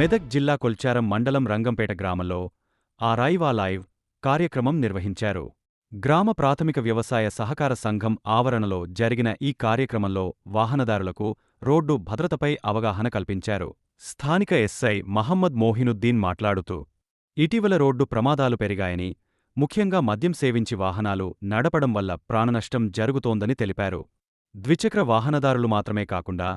మెదక్ జిల్లా కొల్చారం మండలం రంగంపేట గ్రామంలో ఆర్ఐవా లైవ్ కార్యక్రమం నిర్వహించారు. గ్రామ ప్రాథమిక వ్యవసాయ సహకార సంఘం ఆవరణలో జరిగిన ఈ కార్యక్రమంలో వాహనదారులకు రోడ్డు భద్రతపై అవగాహన కల్పించారు. స్థానిక ఎస్ఐ మహమ్మద్ మోహినుద్దీన్ మాట్లాడుతూ, ఇటీవల రోడ్డు ప్రమాదాలు పెరిగాయని, ముఖ్యంగా మద్యం సేవించి వాహనాలు నడపడం వల్ల ప్రాణనష్టం జరుగుతోందని తెలిపారు. ద్విచక్ర వాహనదారులు మాత్రమే కాకుండా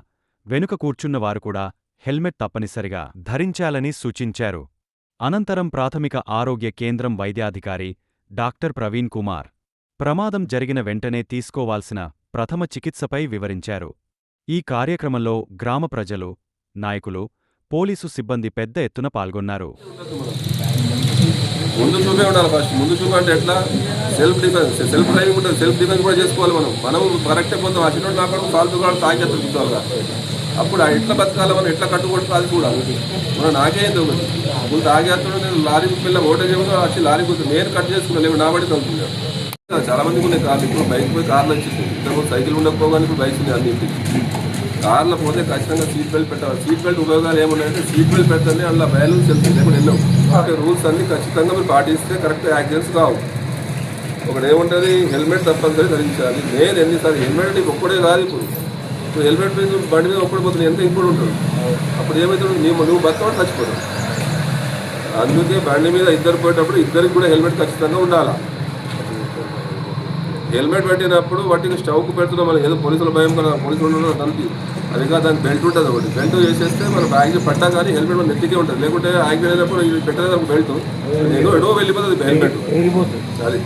వెనుక కూర్చున్నవారు కూడా హెల్మెట్ తప్పనిసరిగా ధరించాలని సూచించారు. అనంతరం ప్రాథమిక ఆరోగ్య కేంద్రం వైద్యాధికారి డాక్టర్ ప్రవీణ్ కుమార్ ప్రమాదం జరిగిన వెంటనే తీసుకోవాల్సిన ప్రథమ చికిత్సపై వివరించారు. ఈ కార్యక్రమంలో గ్రామ ప్రజలు, నాయకులు, పోలీసు సిబ్బంది పెద్ద ఎత్తున పాల్గొన్నారు. ముందు చూపే ఉండాలి. ఫస్ట్ ముందు చూపు అంటే ఎట్లా, సెల్ఫ్ డిఫెన్స్, సెల్ఫ్ డ్రైవింగ్ ఉంటుంది. సెల్ఫ్ డిఫెన్స్ కూడా చేసుకోవాలి. మనం కరెక్టే పోతాం. అసినోడు నాకు ఫాల్తు కూడా తాగేస్తాం చూద్దాం. అప్పుడు ఎట్లా బతకాలి, మనం ఎట్లా కట్టుకోవడం అది కూడా మనం నాకేంది ఒకటి ముందు తాగేస్తాడు. నేను లారీ పిల్ల ఓటేజ్ వచ్చి లారీ కూర్చొని నేను కట్ చేసుకున్నాను. లేవు నాబడి తగ్గుతున్నాను. చాలా మందికి ఉన్నాయి కార్లు. ఇప్పుడు బైక్ పోయి కార్లు వచ్చింది. ఇంతకు సైకిల్ ఉండకపోగానే ఇప్పుడు బైక్స్ ఉన్నాయి అన్నింటి. కార్లో పోతే ఖచ్చితంగా సీట్ బెల్ట్ పెట్టాలి. సీట్ బెల్ట్ ఉపయోగాలు ఏమున్నాయంటే సీట్ బెల్ట్ పెడితేనే అందులో బ్యాలెన్స్ వెళ్తుంది. లేకుండా ఎన్నో రూల్స్ అన్ని ఖచ్చితంగా మీరు పాటిస్తే కరెక్ట్ యాక్సిడెంట్స్ కావు. ఒకటి ఏముంటుంది, హెల్మెట్ తప్పనిసరి ధరించాలి. నేను ఎన్నిసార్లు హెల్మెట్ ఒక్కడే కాదు. ఇప్పుడు హెల్మెట్ మీద బండి మీద ఒక్కడి పోతుంది, ఎంత ఇప్పుడు ఉంటుంది. అప్పుడు ఏమవుతుంది, నువ్వు బతకడం చచ్చిపోతావు. అందుకే బండి మీద ఇద్దరు పోయేటప్పుడు ఇద్దరికి కూడా హెల్మెట్ ఖచ్చితంగా ఉండాలి. హెల్మెట్ పెట్టినప్పుడు వాటికి స్టవ్కు పెడుతున్నాం. మనం ఏదో పోలీసుల భయం కదా, పోలీసులు ఉండడం దానికి అది కాదు. దానికి బెల్ట్ ఉంటుంది. ఒకటి బెల్ట్ చేసేస్తే మనం యాక్సిడెంట్ పడ్డా కానీ హెల్మెట్ మన నెత్తికే ఉంటుంది. లేకుంటే యాక్సిడెంట్ అయినప్పుడు పెట్టలేదు బెల్ట్ ఎడో వెళ్ళిపోతుంది హెల్మెట్. అది